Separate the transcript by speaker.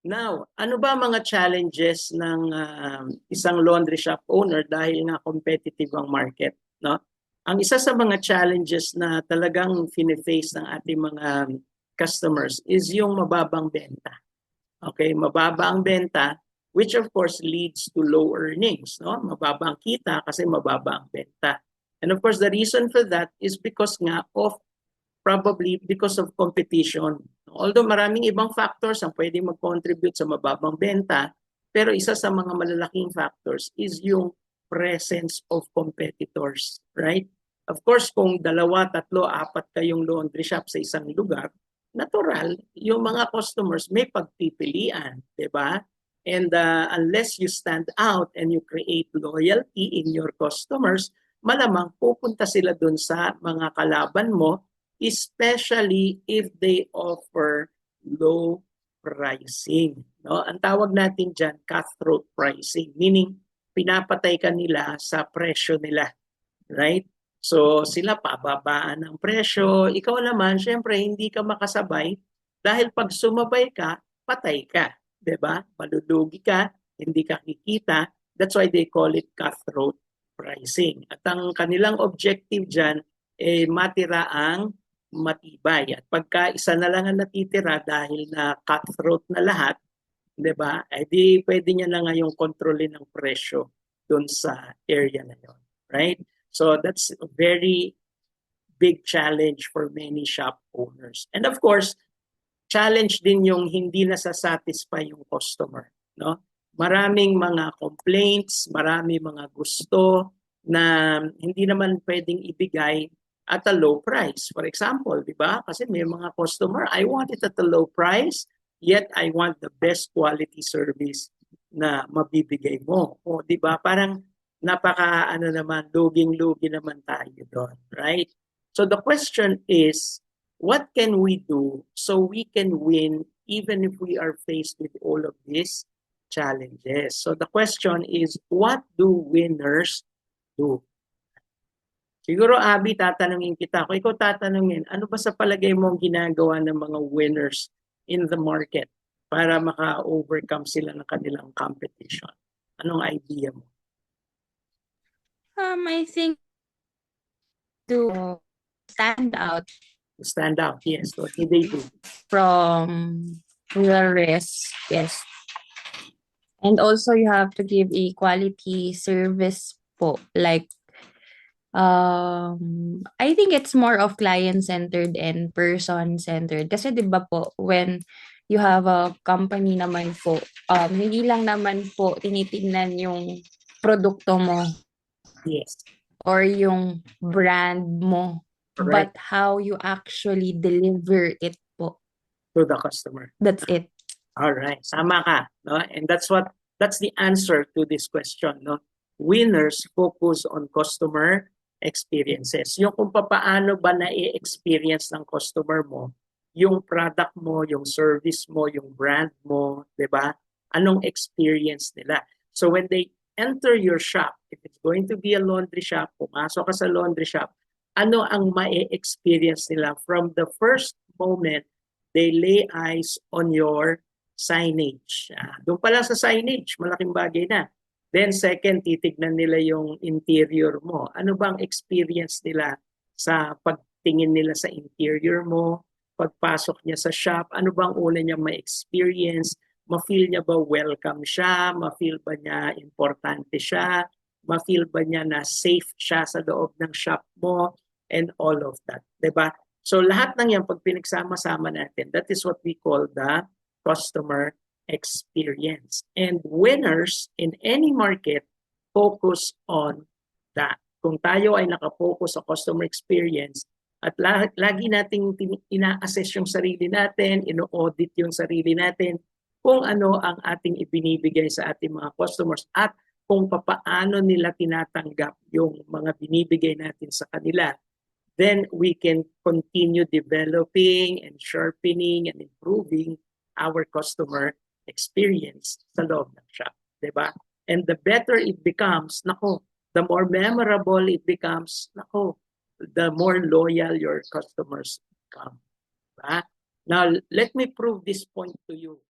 Speaker 1: Now, ano ba mga challenges ng isang laundry shop owner dahil nga competitive ang market, no? Ang isa sa mga challenges na talagang fine-face ng ating mga customers is yung mababang benta. Okay, mababa ang benta, which of course leads to low earnings, no? Mababa ang kita kasi mababa ang benta. And of course, the reason for that is because nga of probably because of competition. Although maraming ibang factors ang pwedeng mag-contribute sa mababang benta, pero isa sa mga malalaking factors is yung presence of competitors, right? Of course, kung dalawa, tatlo, apat kayong laundry shop sa isang lugar, natural, yung mga customers may pagpipilian, di ba? And unless you stand out and you create loyalty in your customers, malamang pupunta sila dun sa mga kalaban mo, especially if they offer low pricing. No? Ang tawag natin dyan, cutthroat pricing, meaning pinapatay ka nila sa presyo nila. Right? So sila pababaan ng presyo. Ikaw naman, syempre, hindi ka makasabay dahil pag sumabay ka, patay ka. Diba? Malulugi ka, hindi ka kikita. That's why they call it cutthroat pricing. At ang kanilang objective dyan, matira ang matibay. At pagka isa na lang ang natitira dahil na cutthroat na lahat, di ba? Di pwede niya na ngayong kontrolin ng presyo doon sa area na yon, right? So that's a very big challenge for many shop owners. And of course, challenge din yung hindi nasasatisfy yung customer, no? Maraming mga complaints, maraming mga gusto na hindi naman pwedeng ibigay at a low price. For example, di ba? Kasi may mga customer, I want it at a low price, yet I want the best quality service na mabibigay mo. O di ba? Parang luging-lugi naman tayo doon, right? So the question is, what can we do so we can win even if we are faced with all of these challenges? So the question is, what do winners do? Siguro, Abby, tatanungin kita. Kung ikaw tatanungin, ano ba sa palagay mo ang ginagawa ng mga winners in the market para maka-overcome sila ng kanilang competition? Anong idea mo?
Speaker 2: I think to stand out.
Speaker 1: Stand out, yes. What do they do?
Speaker 2: From the rest, yes. And also you have to give a quality service po. Like, I think it's more of client-centered and person-centered. Kasi di ba po, when you have a company naman po, hindi lang naman po tinitingnan yung produkto mo.
Speaker 1: Yes.
Speaker 2: Or yung brand mo.
Speaker 1: Correct.
Speaker 2: But how you actually deliver it po.
Speaker 1: To the customer.
Speaker 2: That's it.
Speaker 1: All right. Sama ka. No? And that's the answer to this question. No? Winners focus on customer experiences. Yung kung paano ba na-experience ng customer mo, yung product mo, yung service mo, yung brand mo, di ba? Anong experience nila. So when they enter your shop, if it's going to be a laundry shop, pumasok ka sa laundry shop, ano ang ma-experience nila from the first moment they lay eyes on your signage. Doon pa lang sa signage, malaking bagay na. Then second, titignan nila yung interior mo. Ano bang experience nila sa pagtingin nila sa interior mo? Pagpasok niya sa shop, ano bang una niya ma-experience? Ma-feel niya ba welcome siya? Ma-feel ba niya importante siya? Ma-feel ba niya na safe siya sa loob ng shop mo? And all of that. Diba? So lahat ng yan, pag pinagsama-sama natin, that is what we call the customer experience. And winners in any market focus on that. Kung tayo ay nakapokus sa customer experience at lagi nating ina-assess yung sarili natin, ino-audit yung sarili natin, kung ano ang ating ibinibigay sa ating mga customers at kung papaano nila tinatanggap yung mga binibigay natin sa kanila, then we can continue developing and sharpening and improving our customer experience sa loob ng shop. Diba? And the better it becomes, the more memorable it becomes, the more loyal your customers become. Diba? Now, let me prove this point to you.